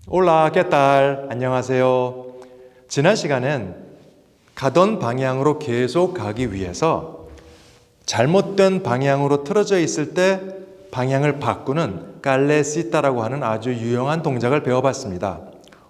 올라, 깨딸, 안녕하세요. 지난 시간엔 가던 방향으로 계속 가기 위해서 잘못된 방향으로 틀어져 있을 때 방향을 바꾸는 깔레시타라고 하는 아주 유용한 동작을 배워봤습니다.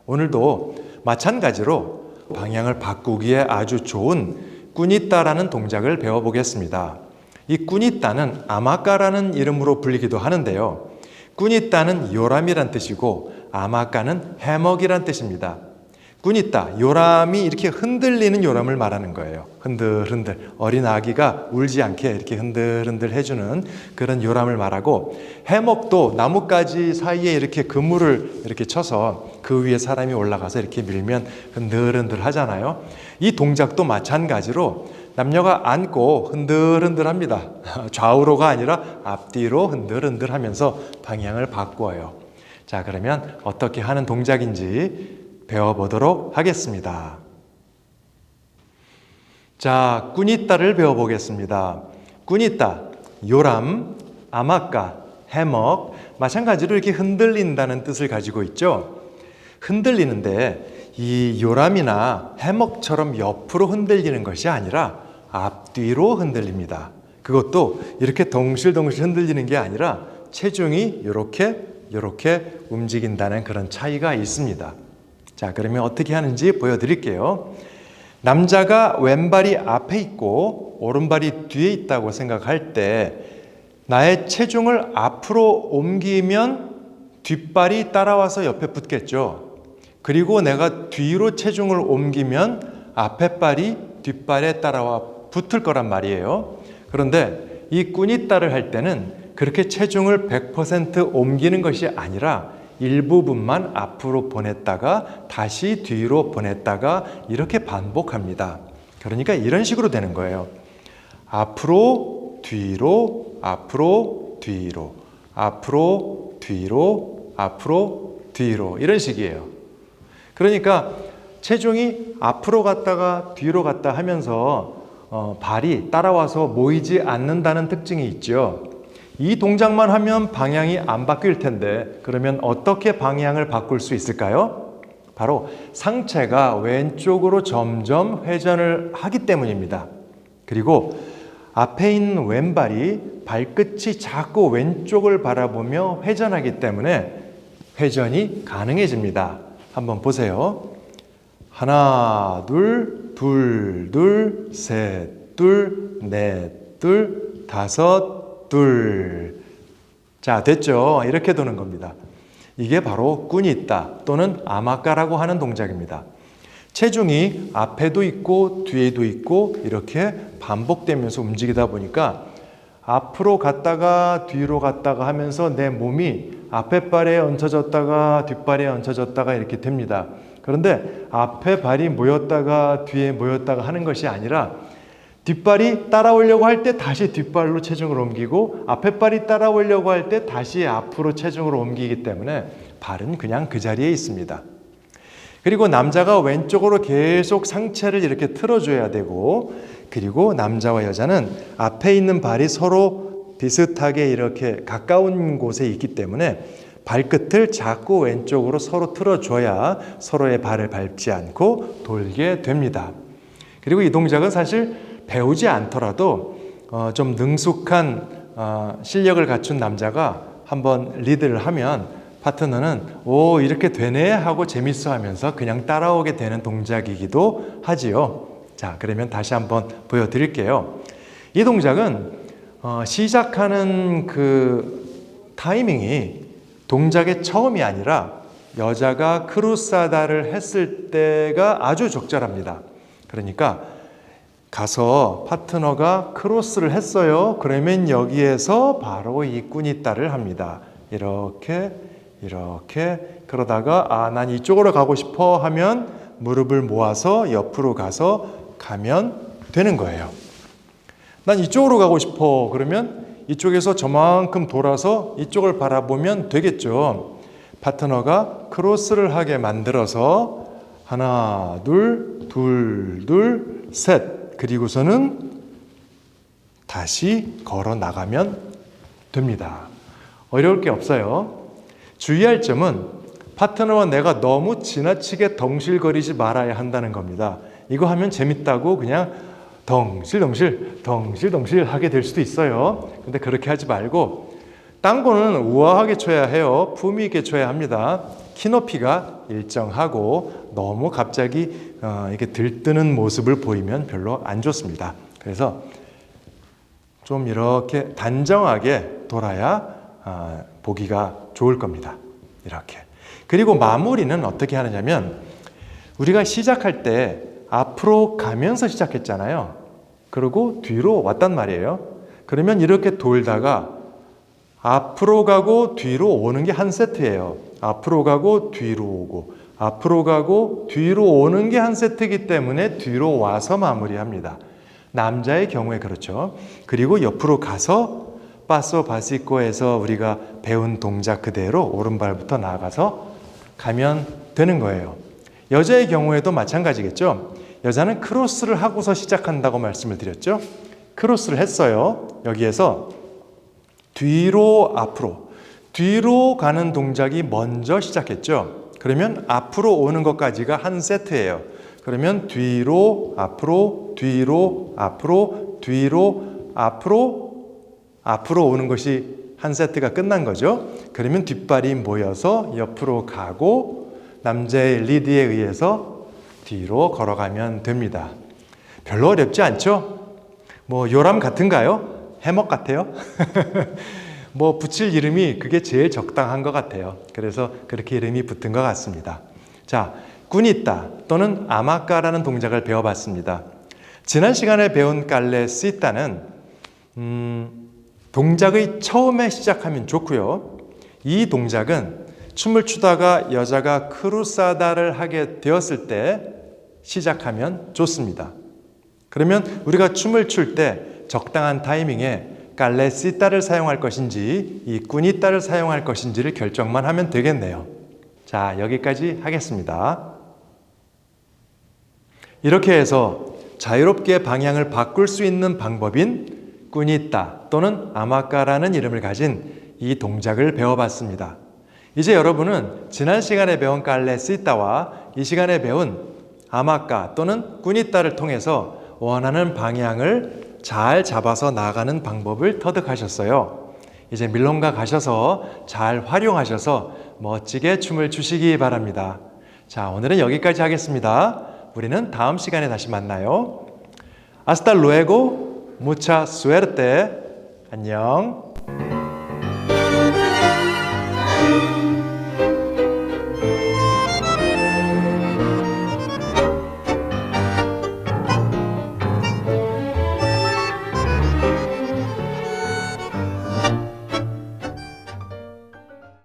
오늘도 마찬가지로 방향을 바꾸기에 아주 좋은 꾸니따라는 동작을 배워보겠습니다. 이 꾸니따는 아마까라는 이름으로 불리기도 하는데요. 꾸니따는 요람이란 뜻이고 아마까는 해먹이란 뜻입니다. 꾸니따, 요람이 이렇게 흔들리는 요람을 말하는 거예요. 흔들흔들, 어린 아기가 울지 않게 이렇게 흔들흔들 해주는 그런 요람을 말하고, 해먹도 나뭇가지 사이에 이렇게 그물을 이렇게 쳐서 그 위에 사람이 올라가서 이렇게 밀면 흔들흔들 하잖아요. 이 동작도 마찬가지로 남녀가 앉고 흔들흔들 합니다. 좌우로가 아니라 앞뒤로 흔들흔들 하면서 방향을 바꾸어요. 자, 그러면 어떻게 하는 동작인지 배워보도록 하겠습니다. 자, 꾸니따를 배워보겠습니다. 꾸니따, 요람, 아마까, 해먹, 마찬가지로 이렇게 흔들린다는 뜻을 가지고 있죠. 흔들리는데 이 요람이나 해먹처럼 옆으로 흔들리는 것이 아니라 앞뒤로 흔들립니다. 그것도 이렇게 덩실덩실 흔들리는 게 아니라 체중이 이렇게 움직인다는 그런 차이가 있습니다. 자, 그러면 어떻게 하는지 보여드릴게요. 남자가 왼발이 앞에 있고 오른발이 뒤에 있다고 생각할 때 나의 체중을 앞으로 옮기면 뒷발이 따라와서 옆에 붙겠죠. 그리고 내가 뒤로 체중을 옮기면 앞에 발이 뒷발에 따라와 붙을 거란 말이에요. 그런데 이 꾸니따를 할 때는 그렇게 체중을 100% 옮기는 것이 아니라 일부분만 앞으로 보냈다가 다시 뒤로 보냈다가 이렇게 반복합니다. 그러니까 이런 식으로 되는 거예요. 앞으로, 뒤로, 앞으로, 뒤로, 앞으로, 뒤로, 앞으로, 뒤로 이런 식이에요. 그러니까 체중이 앞으로 갔다가 뒤로 갔다 하면서 발이 따라와서 모이지 않는다는 특징이 있죠. 이 동작만 하면 방향이 안 바뀔 텐데 그러면 어떻게 방향을 바꿀 수 있을까요? 바로 상체가 왼쪽으로 점점 회전을 하기 때문입니다. 그리고 앞에 있는 왼발이 발끝이 자꾸 왼쪽을 바라보며 회전하기 때문에 회전이 가능해집니다. 한번 보세요. 하나, 둘, 둘, 둘, 셋, 둘, 넷, 둘, 다섯, 둘. 자, 됐죠? 이렇게 도는 겁니다. 이게 바로 꾸니따 또는 아마까라고 하는 동작입니다. 체중이 앞에도 있고 뒤에도 있고 이렇게 반복되면서 움직이다 보니까 앞으로 갔다가 뒤로 갔다가 하면서 내 몸이 앞에 발에 얹혀졌다가 뒷발에 얹혀졌다가 이렇게 됩니다. 그런데 앞에 발이 모였다가 뒤에 모였다가 하는 것이 아니라 뒷발이 따라오려고 할 때 다시 뒷발로 체중을 옮기고 앞에 발이 따라오려고 할 때 다시 앞으로 체중을 옮기기 때문에 발은 그냥 그 자리에 있습니다. 그리고 남자가 왼쪽으로 계속 상체를 이렇게 틀어줘야 되고, 그리고 남자와 여자는 앞에 있는 발이 서로 비슷하게 이렇게 가까운 곳에 있기 때문에 발끝을 자꾸 왼쪽으로 서로 틀어줘야 서로의 발을 밟지 않고 돌게 됩니다. 그리고 이 동작은 사실 배우지 않더라도 좀 능숙한 실력을 갖춘 남자가 한번 리드를 하면 파트너는 오, 이렇게 되네 하고 재밌어 하면서 그냥 따라오게 되는 동작이기도 하지요. 자, 그러면 다시 한번 보여드릴게요. 이 동작은 시작하는 그 타이밍이 동작의 처음이 아니라 여자가 크루사다를 했을 때가 아주 적절합니다. 그러니까 가서 파트너가 크로스를 했어요. 그러면 여기에서 바로 이 꾸니따를 합니다. 이렇게 그러다가 난 이쪽으로 가고 싶어 하면 무릎을 모아서 옆으로 가서 가면 되는 거예요. 난 이쪽으로 가고 싶어 그러면 이쪽에서 저만큼 돌아서 이쪽을 바라보면 되겠죠. 파트너가 크로스를 하게 만들어서 하나, 둘, 둘, 둘, 셋. 그리고서는 다시 걸어 나가면 됩니다. 어려울 게 없어요. 주의할 점은 파트너와 내가 너무 지나치게 덩실거리지 말아야 한다는 겁니다. 이거 하면 재밌다고 그냥 덩실덩실 하게 될 수도 있어요. 근데 그렇게 하지 말고 땅고는 우아하게 쳐야 해요. 품위 있게 쳐야 합니다. 키높이가 일정하고 너무 갑자기 이렇게 들뜨는 모습을 보이면 별로 안 좋습니다. 그래서 좀 이렇게 단정하게 돌아야 보기가 좋을 겁니다. 이렇게. 그리고 마무리는 어떻게 하느냐면 우리가 시작할 때 앞으로 가면서 시작했잖아요. 그리고 뒤로 왔단 말이에요. 그러면 이렇게 돌다가 앞으로 가고 뒤로 오는 게 한 세트예요. 앞으로 가고 뒤로 오고 앞으로 가고 뒤로 오는 게 한 세트이기 때문에 뒤로 와서 마무리합니다. 남자의 경우에 그렇죠. 그리고 옆으로 가서 빠소 바시코에서 우리가 배운 동작 그대로 오른발부터 나아가서 가면 되는 거예요. 여자의 경우에도 마찬가지겠죠. 여자는 크로스를 하고서 시작한다고 말씀을 드렸죠. 크로스를 했어요. 여기에서 뒤로 앞으로 뒤로 가는 동작이 먼저 시작했죠. 그러면 앞으로 오는 것까지가 한 세트예요. 그러면 뒤로 앞으로 뒤로 앞으로 뒤로 앞으로 오는 것이 한 세트가 끝난 거죠. 그러면 뒷발이 모여서 옆으로 가고 남자의 리드에 의해서 뒤로 걸어가면 됩니다. 별로 어렵지 않죠? 뭐 요람 같은가요? 해먹 같아요? 뭐 붙일 이름이 그게 제일 적당한 것 같아요. 그래서 그렇게 이름이 붙은 것 같습니다. 자, 꾸니따 또는 아마까라는 동작을 배워봤습니다. 지난 시간에 배운 깔레 시따는 동작의 처음에 시작하면 좋고요. 이 동작은 춤을 추다가 여자가 크루사다를 하게 되었을 때 시작하면 좋습니다. 그러면 우리가 춤을 출 때 적당한 타이밍에 깔레시따를 사용할 것인지 이 꾸니따를 사용할 것인지를 결정만 하면 되겠네요. 자, 여기까지 하겠습니다. 이렇게 해서 자유롭게 방향을 바꿀 수 있는 방법인 꾸니따 또는 아마까라는 이름을 가진 이 동작을 배워봤습니다. 이제 여러분은 지난 시간에 배운 깔레시따와 이 시간에 배운 아마까 또는 꾸니따를 통해서 원하는 방향을 잘 잡아서 나가는 방법을 터득하셨어요. 이제 밀롱가 가셔서 잘 활용하셔서 멋지게 춤을 추시기 바랍니다. 자, 오늘은 여기까지 하겠습니다. 우리는 다음 시간에 다시 만나요. Hasta luego, mucha suerte. 안녕.